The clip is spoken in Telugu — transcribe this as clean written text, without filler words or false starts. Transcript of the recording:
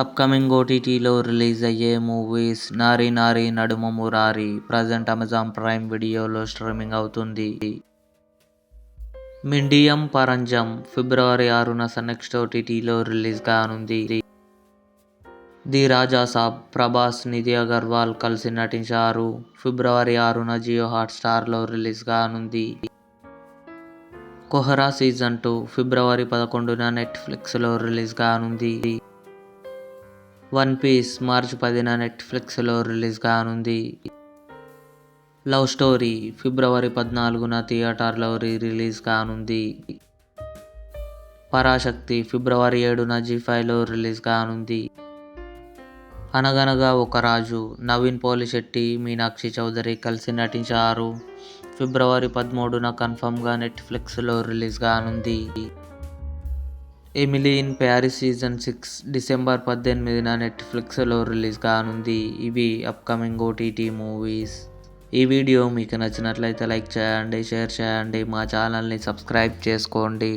అప్కమింగ్ ఓటీటీలో రిలీజ్ అయ్యే మూవీస్ 'నారీ నారీ నడుమ మురారి' ప్రజెంట్ అమెజాన్ ప్రైమ్ వీడియోలో స్ట్రీమింగ్ అవుతుంది. 'మిండియం పరంజం' ఫిబ్రవరి 6న సన్ నెక్స్ట్ ఓటీటీలో రిలీజ్ కానుంది. 'ది రాజా సాబ్' ప్రభాస్, నిధి అగర్వాల్ కలిసి నటించారు. ఫిబ్రవరి 6న జియో హాట్స్టార్లో రిలీజ్ కానుంది. 'కొహరా సీజన్ 2' ఫిబ్రవరి 11న నెట్ఫ్లిక్స్లో రిలీజ్ కానుంది. 'వన్ పీస్' మార్చి 10న నెట్ఫ్లిక్స్లో రిలీజ్ కానుంది. 'లవ్ స్టోరీ' ఫిబ్రవరి 14న థియేటర్లో రిలీజ్ కానుంది. 'పరాశక్తి' ఫిబ్రవరి 7న జీ5లో రిలీజ్ కానుంది. 'అనగనగా ఒక రాజు' నవీన్ పోలిశెట్టి, మీనాక్షి చౌదరి కలిసి నటించారు. ఫిబ్రవరి 13న కన్ఫర్మ్గా నెట్ఫ్లిక్స్లో రిలీజ్ కానుంది. 'Emily in Paris season 6' December 18న నెట్ఫ్లిక్స్లో రిలీజ్ కానుంది. ఇవి అప్కమింగ్ ఓటీటీ మూవీస్. ఈ వీడియో మీకు నచ్చినట్లయితే లైక్ చేయండి, షేర్ చేయండి, మా ఛానల్ని సబ్స్క్రైబ్ చేసుకోండి.